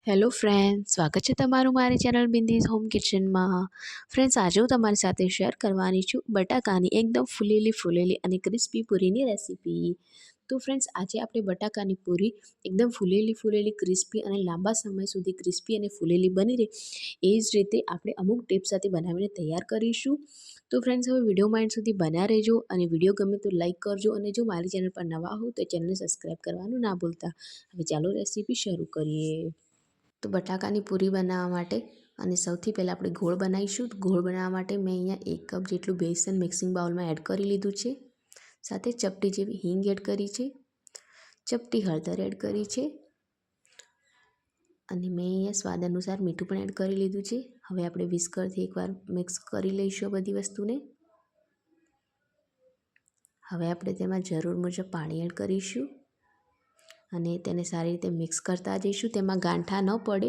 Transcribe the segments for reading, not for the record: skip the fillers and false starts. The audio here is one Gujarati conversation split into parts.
હેલો ફ્રેન્ડ્સ, સ્વાગત છે તમારું મારી ચેનલ બિંદીઝ હોમ કિચનમાં. ફ્રેન્ડ્સ, આજે હું તમારી સાથે શેર કરવાની છું બટાકાની એકદમ ફૂલેલી અને ક્રિસ્પી પૂરીની રેસીપી. તો ફ્રેન્ડ્સ, આજે આપણે બટાકાની પૂરી એકદમ ફૂલેલી ક્રિસ્પી અને લાંબા સમય સુધી ક્રિસ્પી અને ફૂલેલી બની રહે એ જ રીતે આપણે અમુક ટિપ્સ સાથે બનાવીને તૈયાર કરીશું. તો ફ્રેન્ડ્સ, હવે વિડીયોમાં એન્ડ સુધી બન્યા રહેજો અને વિડીયો ગમે તો લાઇક કરજો અને જો મારી ચેનલ પર નવા હો તો ચેનલને સબસ્ક્રાઈબ કરવાનું ના ભૂલતા. હવે ચાલો રેસીપી શરૂ કરીએ. તો બટાકાની પૂરી બનાવવા માટે અને સૌથી પહેલાં આપણે ગોળ બનાવીશું. ગોળ બનાવવા માટે મેં અહીંયા 1 કપ જેટલું બેસન મિક્સિંગ બાઉલમાં એડ કરી લીધું છે. સાથે ચપટી જેવી હિંગ એડ કરી છે, ચપટી હળદર એડ કરી છે અને મેં અહીંયા સ્વાદ અનુસાર મીઠું પણ એડ કરી લીધું છે. હવે આપણે વિસ્કરથી એકવાર મિક્સ કરી લઈશું આ બધી વસ્તુને. હવે આપણે તેમાં જરૂર મુજબ પાણી એડ કરીશું અને તેને સારી રીતે મિક્સ કરતા જઈશું. તેમાં ગાંઠા ન પડે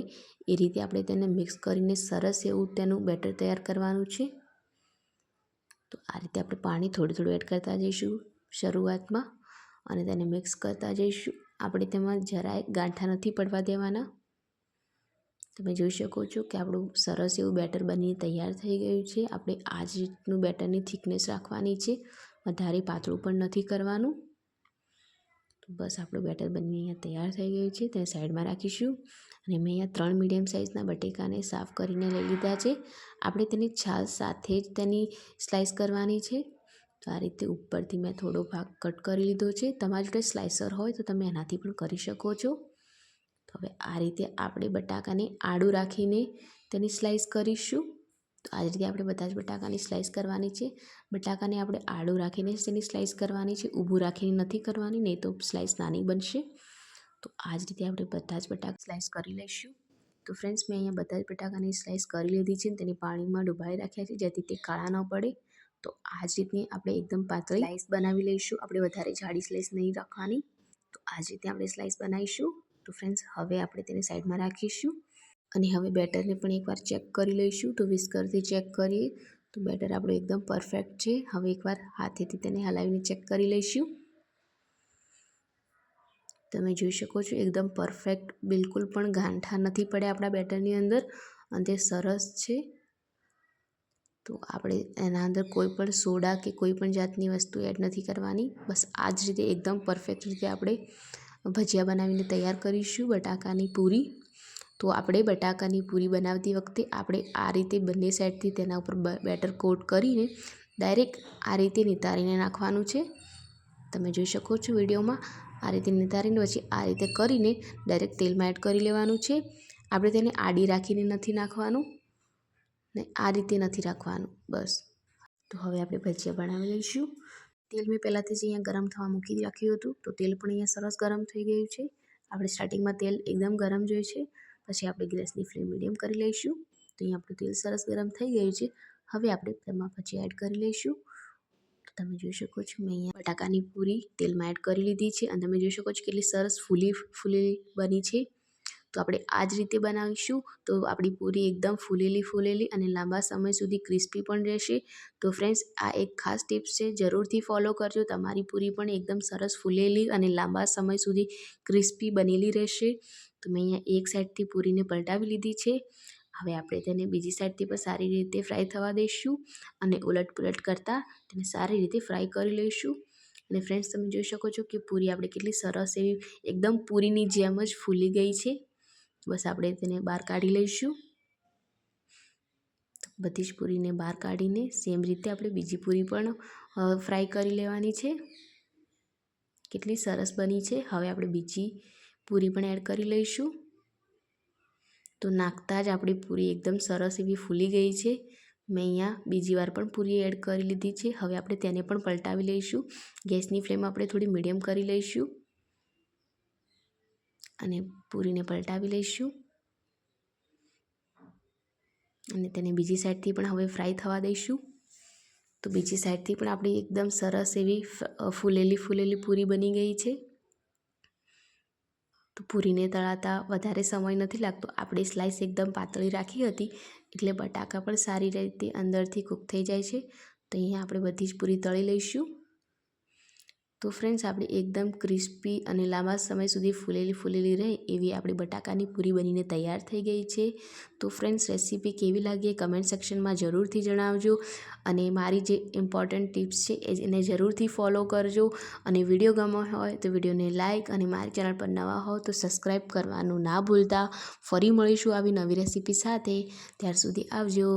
એ રીતે આપણે તેને મિક્સ કરીને સરસ એવું તેનું બેટર તૈયાર કરવાનું છે. તો આ રીતે આપણે પાણી થોડું એડ કરતા જઈશું શરૂઆતમાં અને તેને મિક્સ કરતા જઈશું. આપણે તેમાં જરાય ગાંઠા નથી પડવા દેવાના. તમે જોઈ શકો છો કે આપણું સરસ એવું બેટર બનીને તૈયાર થઈ ગયું છે. આપણે આ જ રીતનું બેટરની થિકનેસ રાખવાની છે, વધારે પાતળું પણ નથી કરવાનું. તો બસ આપણું બેટર બનીને અહીંયા તૈયાર થઈ ગયું છે. તેને સાઈડમાં રાખીશું અને મેં અહીંયા 3 મીડિયમ સાઇઝના બટેકાને સાફ કરીને લઈ લીધા છે. આપણે તેની છાલ સાથે જ તેની સ્લાઈસ કરવાની છે. તો આ રીતે ઉપરથી મેં થોડો ભાગ કટ કરી લીધો છે. તમારી જોડે સ્લાઇસર હોય તો તમે એનાથી પણ કરી શકો છો. તો હવે આ રીતે આપણે બટાકાને આડું રાખીને તેની સ્લાઈસ કરીશું. તો આ રીતે આપણે બધા જ બટાકાની સ્લાઈસ કરવાની છે. બટાકાને આપણે આડું રાખીને જ તેની સ્લાઈસ કરવાની છે, ઊભું રાખીને નથી કરવાની, નહીં તો સ્લાઈસ નાની બનશે. તો આ જ રીતે આપણે બધા જ બટાકા સ્લાઈસ કરી લઈશું. તો ફ્રેન્ડ્સ, મેં અહીંયા બધા જ બટાકાની સ્લાઈસ કરી લીધી છે અને તેને પાણીમાં ડુબાઈ રાખ્યા છે જેથી તે કાળા ન પડે. તો આ જ રીતની આપણે એકદમ પાતળી સ્લાઈસ બનાવી લઈશું. આપણે વધારે જાડી સ્લાઈસ નહીં રાખવાની. તો આ જ રીતે આપણે સ્લાઈસ બનાવીશું. તો ફ્રેન્ડ્સ, હવે આપણે તેને સાઈડમાં રાખીશું અને હવે બેટરને પણ એકવાર ચેક કરી લઈશું. તો વિસ્કરથી ચેક કરીએ તો બેટર આપણું એકદમ પરફેક્ટ છે. હવે એકવાર હાથેથી તેને હલાવીને ચેક કરી લઈશું. તમે જોઈ શકો છો એકદમ પરફેક્ટ, બિલકુલ પણ ગાંઠા નથી પડ્યા આપણા બેટરની અંદર અને તે સરસ છે. તો આપણે એના અંદર કોઈ પણ સોડા કે કોઈ પણ જાતની વસ્તુ એડ નથી કરવાની. બસ આ જ રીતે એકદમ પરફેક્ટ રીતે આપણે ભજીયા બનાવીને તૈયાર કરીશું બટાકાની પૂરી. તો આપણે બટાકાની પૂરી બનાવતી વખતે આપણે આ રીતે બંને સાઈડથી તેના ઉપર બેટર કોટ કરીને ડાયરેક્ટ આ રીતે નિતારીને નાખવાનું છે. તમે જોઈ શકો છો વિડીયોમાં આ રીતે નિતારીને પછી આ રીતે કરીને ડાયરેક્ટ તેલમાં એડ કરી લેવાનું છે. આપણે તેને આડી રાખીને નથી નાખવાનું ને આ રીતે નથી રાખવાનું. બસ. તો હવે આપણે ભજીયા બનાવી લઈશું. તેલ મેં પહેલાંથી જ અહીંયા ગરમ થવા મૂકી રાખ્યું હતું. તો તેલ પણ અહીંયા સરસ ગરમ થઈ ગયું છે. આપણે સ્ટાર્ટિંગમાં તેલ એકદમ ગરમ જોઈએ છે, પછી આપણે ગેસની ફ્લેમ મીડિયમ કરી લઈશું. તો અહીંયા આપણું તેલ સરસ ગરમ થઈ ગયું છે. હવે આપણે તેમાં ભજીયા એડ કરી લઈશું. તો તમે જોઈ શકો છો મેં અહીંયા બટાકાની પૂરી તેલમાં એડ કરી લીધી છે અને તમે જોઈ શકો છો કેટલી સરસ ફૂલી બની છે. તો આપણે આ જ રીતે બનાવીશું તો આપણી પૂરી એકદમ ફૂલેલી અને લાંબા સમય સુધી ક્રિસ્પી પણ રહેશે. તો ફ્રેન્ડ્સ, આ એક ખાસ ટિપ્સ છે, જરૂરથી ફોલો કરજો. તમારી પૂરી પણ એકદમ સરસ ફૂલેલી અને લાંબા સમય સુધી ક્રિસ્પી બનેલી રહેશે. તો મેં અહીંયા એક સાઈડથી પૂરીને પલટાવી લીધી છે. હવે આપણે તેને બીજી સાઈડથી પણ સારી રીતે ફ્રાય થવા દઈશું અને ઉલટપુલટ કરતાં તેને સારી રીતે ફ્રાય કરી લઈશું. અને ફ્રેન્ડ્સ, તમે જોઈ શકો છો કે પૂરી આપણે કેટલી સરસ એવી એકદમ પૂરીની જેમ જ ફૂલી ગઈ છે. બસ આપણે તેને બહાર કાઢી લઈશું. બધી જ પૂરીને બહાર કાઢીને સેમ રીતે આપણે બીજી પૂરી પણ ફ્રાય કરી લેવાની છે. કેટલી સરસ બની છે. હવે આપણે બીજી પૂરી પણ એડ કરી લઈશું. તો નાખતા જ આપણી પૂરી એકદમ સરસ એવી ફૂલી ગઈ છે. મેં અહીંયા બીજી વાર પણ પૂરી એડ કરી લીધી છે. હવે આપણે તેને પણ પલટાવી લઈશું. ગેસની ફ્લેમ આપણે થોડી મીડિયમ કરી લઈશું અને પૂરીને પલટાવી લઈશું અને તેને બીજી સાઈડથી પણ હવે ફ્રાય થવા દઈશું. તો બીજી સાઈડથી પણ આપણી એકદમ સરસ એવી ફૂલેલી પૂરી બની ગઈ છે. તો પૂરીને તળાતા વધારે સમય નથી લાગતો. આપણે સ્લાઈસ એકદમ પાતળી રાખી હતી એટલે બટાકા પણ સારી રીતે અંદરથી કૂક થઈ જાય છે. તો અહીંયા આપણે બધી જ પૂરી તળી લઈશું. તો ફ્રેન્ડ્સ આપણી એકદમ ક્રિસ્પી અને લાંબા સમય સુધી ફૂલેલી રહે એવી આપણી બટાકાની પૂરી બનીને તૈયાર થઈ ગઈ છે. તો ફ્રેન્ડ્સ રેસીપી કેવી લાગી એ કમેન્ટ સેક્શનમાં જરૂરથી જણાવજો અને મારી જે ઇમ્પોર્ટન્ટ ટિપ્સ છે એને જરૂરથી ફોલો કરજો અને વિડીયો ગમ્યો હોય તો વિડીયોને લાઇક અને મારી ચેનલ પર નવા હો તો સબસ્ક્રાઈબ કરવાનું ના ભૂલતા. ફરી મળીશું આવી નવી રેસીપી સાથે. ત્યાર સુધી આવજો.